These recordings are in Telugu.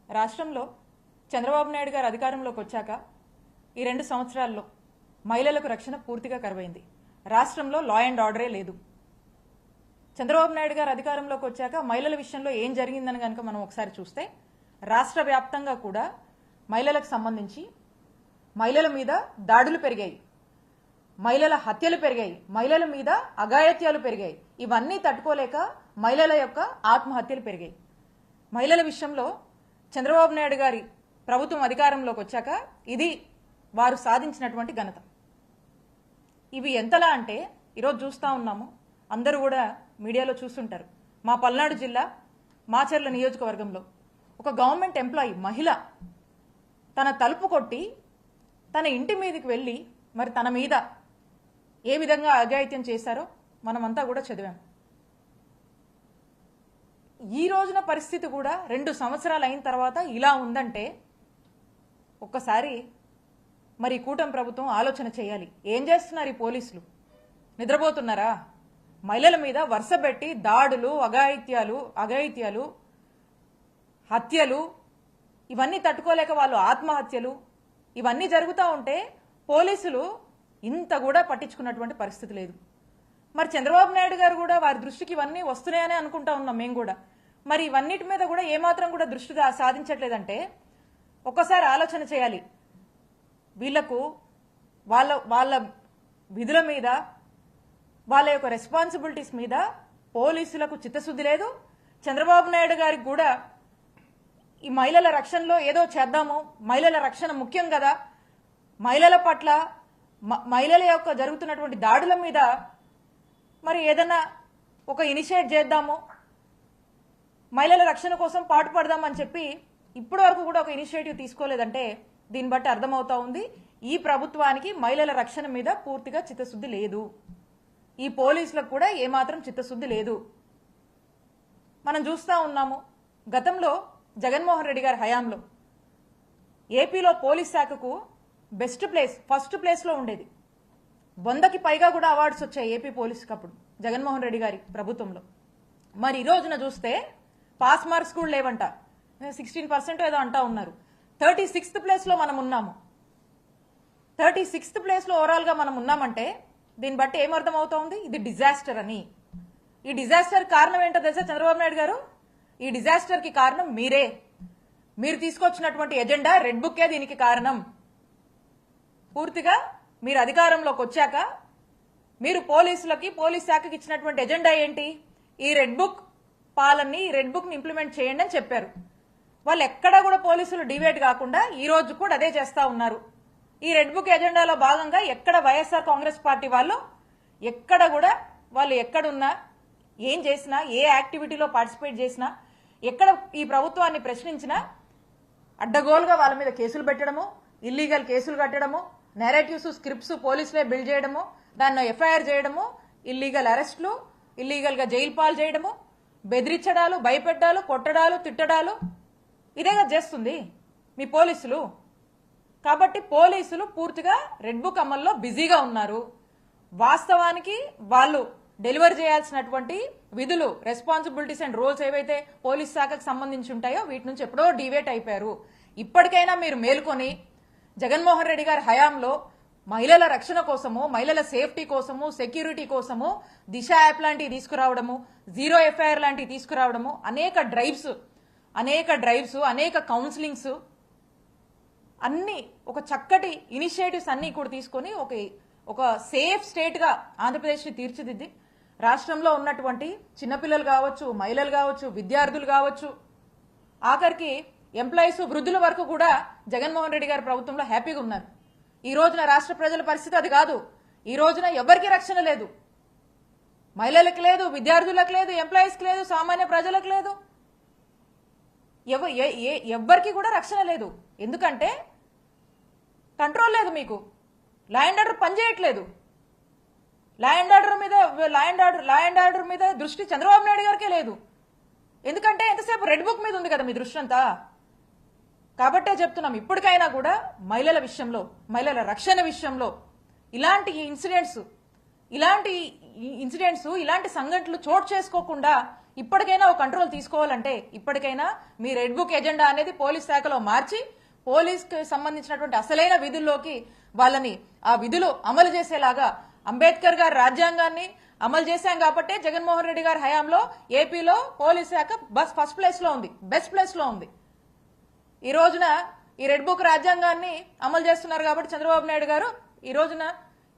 రాష్ట్రంలో చంద్రబాబు నాయుడు గారు అధికారంలోకి వచ్చాక ఈ 2 సంవత్సరాల్లో మహిళలకు రక్షణ పూర్తిగా కరువైంది. రాష్ట్రంలో లా అండ్ ఆర్డరే లేదు. చంద్రబాబు నాయుడు గారు అధికారంలోకి వచ్చాక మహిళల విషయంలో ఏం జరిగిందని కనుక మనం ఒకసారి చూస్తే రాష్ట్ర వ్యాప్తంగా కూడా మహిళలకు సంబంధించి మహిళల మీద దాడులు పెరిగాయి, మహిళల హత్యలు పెరిగాయి, మహిళల మీద అఘాయిత్యాలు పెరిగాయి. ఇవన్నీ తట్టుకోలేక మహిళల యొక్క ఆత్మహత్యలు పెరిగాయి. మహిళల విషయంలో చంద్రబాబు నాయుడు గారి ప్రభుత్వం అధికారంలోకి వచ్చాక ఇది వారు సాధించినటువంటి ఘనత. ఇవి ఎంతలా అంటే ఈరోజు చూస్తూ ఉన్నాము, అందరూ కూడా మీడియాలో చూస్తుంటారు. మా పల్నాడు జిల్లా మాచర్ల నియోజకవర్గంలో ఒక గవర్నమెంట్ ఎంప్లాయీ మహిళ తన తలుపు కొట్టి తన ఇంటి మీదకి వెళ్ళి మరి తన మీద ఏ విధంగా అఘాయిత్యం చేశారో మనమంతా కూడా చదివాం. ఈ రోజున పరిస్థితి కూడా 2 సంవత్సరాలు అయిన తర్వాత ఇలా ఉందంటే ఒక్కసారి మరి కూటమి ప్రభుత్వం ఆలోచన చేయాలి. ఏం చేస్తున్నారు ఈ పోలీసులు? నిద్రపోతున్నారా? మహిళల మీద వరుసపెట్టి దాడులు, అఘాయిత్యాలు, హత్యలు, ఇవన్నీ తట్టుకోలేక వాళ్ళు ఆత్మహత్యలు, ఇవన్నీ జరుగుతూ ఉంటే పోలీసులు ఇంత కూడా పట్టించుకున్నటువంటి పరిస్థితి లేదు. మరి చంద్రబాబు నాయుడు గారు కూడా వారి దృష్టికి ఇవన్నీ వస్తున్నాయని అనుకుంటా ఉన్నాం మేము కూడా. మరి ఇవన్నిటి మీద కూడా ఏమాత్రం కూడా దృష్టి సాధించట్లేదంటే ఒక్కసారి ఆలోచన చేయాలి. వీళ్లకు వాళ్ళ విధుల మీద, వాళ్ళ యొక్క రెస్పాన్సిబిలిటీస్ మీద పోలీసులకు చిత్తశుద్ధి లేదు. చంద్రబాబు నాయుడు గారికి కూడా ఈ మహిళల రక్షణలో ఏదో చేద్దాము, మహిళల రక్షణ ముఖ్యం కదా, మహిళల పట్ల మహిళల యొక్క జరుగుతున్నటువంటి దాడుల మీద మరి ఏదైనా ఒక ఇనిషియేట్ చేద్దాము, మహిళల రక్షణ కోసం పాటుపడదామని చెప్పి ఇప్పటి వరకు కూడా ఒక ఇనిషియేటివ్ తీసుకోలేదంటే దీన్ని బట్టి అర్థమవుతా ఉంది ఈ ప్రభుత్వానికి మహిళల రక్షణ మీద పూర్తిగా చిత్తశుద్ధి లేదు. ఈ పోలీసులకు కూడా ఏమాత్రం చిత్తశుద్ధి లేదు. మనం చూస్తూ ఉన్నాము, గతంలో జగన్మోహన్ రెడ్డి గారి హయాంలో ఏపీలో పోలీస్ శాఖకు ఫస్ట్ ప్లేస్లో ఉండేది. 100కి పైగా కూడా అవార్డ్స్ వచ్చాయి ఏపీ పోలీసుకి అప్పుడు జగన్మోహన్ రెడ్డి గారి ప్రభుత్వంలో. మరి ఈ రోజున చూస్తే పాస్ మార్క్స్ కూడా లేవంట, 16% ఏదో అంటా ఉన్నారు. 36th ప్లేస్లో మనం ఉన్నాము. 36th ప్లేస్లో ఓవరాల్గా మనం ఉన్నామంటే దీన్ని బట్టి ఏమర్థం అవుతా ఉంది? ఇది డిజాస్టర్ అని. ఈ డిజాస్టర్ కారణం ఏంటో తెలుసా చంద్రబాబు నాయుడు గారు? ఈ డిజాస్టర్కి కారణం మీరే. మీరు తీసుకొచ్చినటువంటి ఎజెండా రెడ్ బుక్కే దీనికి కారణం. పూర్తిగా మీరు అధికారంలోకి వచ్చాక మీరు పోలీసులకి, పోలీస్ శాఖకి ఇచ్చినటువంటి ఎజెండా ఏంటి? ఈ రెడ్ బుక్ పాలనని, ఈ రెడ్ బుక్ ని ఇంప్లిమెంట్ చేయండి అని చెప్పారు. వాళ్ళు ఎక్కడా కూడా పోలీసులు డివేట్ కాకుండా ఈ రోజు కూడా అదే చేస్తా ఉన్నారు. ఈ రెడ్ బుక్ ఎజెండాలో భాగంగా ఎక్కడ వైఎస్ఆర్ కాంగ్రెస్ పార్టీ వాళ్ళు ఎక్కడ కూడా వాళ్ళు ఎక్కడున్నా, ఏం చేసినా, ఏ యాక్టివిటీలో పార్టిసిపేట్ చేసినా, ఎక్కడ ఈ ప్రభుత్వాన్ని ప్రశ్నించినా అడ్డగోలుగా వాళ్ళ మీద కేసులు పెట్టడము, ఇల్లీగల్ కేసులు కట్టడము, నెరేటివ్స్, స్క్రిప్ట్స్ పోలీసులే బిల్డ్ చేయడము, దాన్ని ఎఫ్ఐఆర్ చేయడము, ఇల్లీగల్ అరెస్టులు, ఇల్లీగల్ గా జైలు పాలు చేయడము, బెదిరించడాలు, భయపెట్టాలు, కొట్టడాలు, తిట్టడాలు, ఇదేగా చేస్తుంది మీ పోలీసులు. కాబట్టి పోలీసులు పూర్తిగా రెడ్ బుక్ అమల్లో బిజీగా ఉన్నారు. వాస్తవానికి వాళ్ళు డెలివరీ చేయాల్సినటువంటి విధులు, రెస్పాన్సిబిలిటీస్ అండ్ రోల్స్ ఏవైతే పోలీస్ శాఖకు సంబంధించి ఉంటాయో వీటి నుంచి ఎప్పుడో డివేట్ అయిపోయారు. ఇప్పటికైనా మీరు మేల్కొని జగన్మోహన్ రెడ్డి గారి హయాంలో మహిళల రక్షణ కోసము, మహిళల సేఫ్టీ కోసము, సెక్యూరిటీ కోసము దిశ యాప్ లాంటివి తీసుకురావడము, జీరో ఎఫ్ఐఆర్ లాంటివి తీసుకురావడము, అనేక డ్రైవ్స్, అనేక కౌన్సిలింగ్స్, అన్ని ఒక చక్కటి ఇనిషియేటివ్స్ అన్ని కూడా తీసుకొని ఒక సేఫ్ స్టేట్ గా ఆంధ్రప్రదేశ్ ని తీర్చిదిద్ది రాష్ట్రంలో ఉన్నటువంటి చిన్నపిల్లలు కావచ్చు, మహిళలు కావచ్చు, విద్యార్థులు కావచ్చు, ఆఖరికి ఎంప్లాయీస్, వృద్ధుల వరకు కూడా జగన్మోహన్ రెడ్డి గారి ప్రభుత్వంలో హ్యాపీగా ఉన్నారు. ఈ రోజున రాష్ట్ర ప్రజల పరిస్థితి అది కాదు. ఈ రోజున ఎవరికి రక్షణ లేదు. మహిళలకు లేదు, విద్యార్థులకు లేదు, ఎంప్లాయీస్కి లేదు, సామాన్య ప్రజలకు లేదు, ఎవ్వరికి కూడా రక్షణ లేదు. ఎందుకంటే కంట్రోల్ లేదు మీకు. లా అండ్ ఆర్డర్ పనిచేయట్లేదు. లా అండ్ ఆర్డర్ మీద దృష్టి చంద్రబాబు నాయుడు గారికే లేదు. ఎందుకంటే ఎంతసేపు రెడ్ బుక్ మీద ఉంది కదా మీ దృష్టి అంతా. కాబట్టే చెప్తున్నాం, ఇప్పటికైనా కూడా మహిళల విషయంలో, మహిళల రక్షణ విషయంలో ఇలాంటి ఇన్సిడెంట్స్, ఇలాంటి సంఘటనలు చోటు చేసుకోకుండా ఇప్పటికైనా ఒక కంట్రోల్ తీసుకోవాలంటే ఇప్పటికైనా మీ రెడ్ బుక్ ఎజెండా అనేది పోలీస్ శాఖలో మార్చి పోలీస్కి సంబంధించినటువంటి అసలైన విధుల్లోకి వాళ్ళని ఆ విధులు అమలు చేసేలాగా అంబేద్కర్ గారి రాజ్యాంగాన్ని అమలు చేశాం కాబట్టి జగన్మోహన్ రెడ్డి గారి హయాంలో ఏపీలో పోలీస్ శాఖ ఫస్ట్ ప్లేస్ లో ఉంది, బెస్ట్ ప్లేస్ లో ఉంది. ఈ రోజున ఈ రెడ్ బుక్ రాజ్యాంగాన్ని అమలు చేస్తున్నారు కాబట్టి చంద్రబాబు నాయుడు గారు ఈ రోజున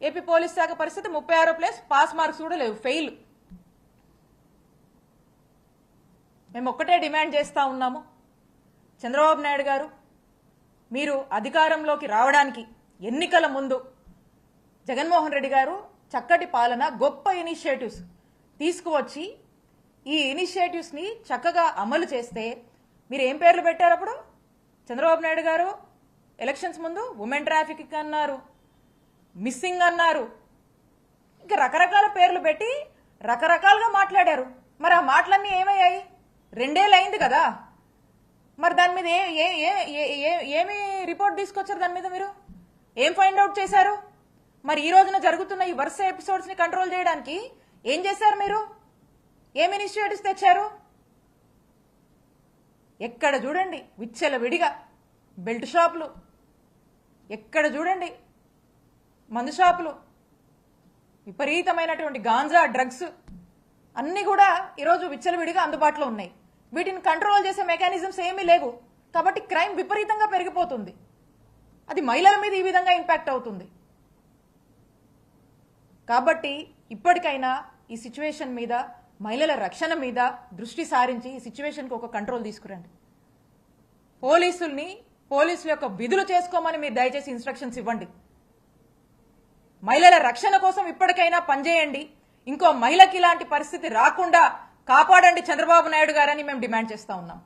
ఏపీ పోలీస్ శాఖ పరిస్థితి 36వ ప్లేస్, పాస్ మార్క్స్ కూడా లేవు, ఫెయిల్. మేము ఒక్కటే డిమాండ్ చేస్తా ఉన్నాము, చంద్రబాబు నాయుడు గారు మీరు అధికారంలోకి రావడానికి ఎన్నికల ముందు జగన్మోహన్ రెడ్డి గారు చక్కటి పాలన, గొప్ప ఇనిషియేటివ్స్ తీసుకువచ్చి ఈ ఇనిషియేటివ్స్ ని చక్కగా అమలు చేస్తే మీరు ఏం పేర్లు పెట్టారు అప్పుడు? చంద్రబాబు నాయుడు గారు ఎలక్షన్స్ ముందు ఉమెన్ ట్రాఫికింగ్ అన్నారు, మిస్సింగ్ అన్నారు, ఇంకా రకరకాల పేర్లు పెట్టి రకరకాలుగా మాట్లాడారు. మరి ఆ మాటలన్నీ ఏమయ్యాయి? 2 ఏళ్ళు అయింది కదా. మరి దాని మీద ఏమి రిపోర్ట్ తీసుకొచ్చారు? దాని మీద మీరు ఏం ఫైండ్ అవుట్ చేశారు? మరి ఈ రోజున జరుగుతున్న ఈ వరుస ఎపిసోడ్స్ ని కంట్రోల్ చేయడానికి ఏం చేశారు? మీరు ఏం ఇనిషియేటివ్స్ తెచ్చారు? ఎక్కడ చూడండి విచ్చలవిడిగా బెల్ట్ షాపులు, ఎక్కడ చూడండి మందు షాపులు, విపరీతమైనటువంటి గాంజా, డ్రగ్స్ అన్ని కూడా ఈరోజు విచ్చలవిడిగా అందుబాటులో ఉన్నాయి. వీటిని కంట్రోల్ చేసే మెకానిజమ్స్ ఏమీ లేవు కాబట్టి క్రైమ్ విపరీతంగా పెరిగిపోతుంది. అది మహిళల మీద ఈ విధంగా ఇంపాక్ట్ అవుతుంది. కాబట్టి ఇప్పటికైనా ఈ సిచ్యువేషన్ మీద, మహిళల రక్షణ మీద దృష్టి సారించి ఈ సిచ్యువేషన్కి ఒక కంట్రోల్ తీసుకురండి. పోలీసుల యొక్క విధులు చేసుకోమని మీరు దయచేసి ఇన్స్ట్రక్షన్స్ ఇవ్వండి. మహిళల రక్షణ కోసం ఇప్పటికైనా పనిచేయండి. ఇంకో మహిళకి ఇలాంటి పరిస్థితి రాకుండా కాపాడండి చంద్రబాబు నాయుడు గారని మేము డిమాండ్ చేస్తా ఉన్నాం.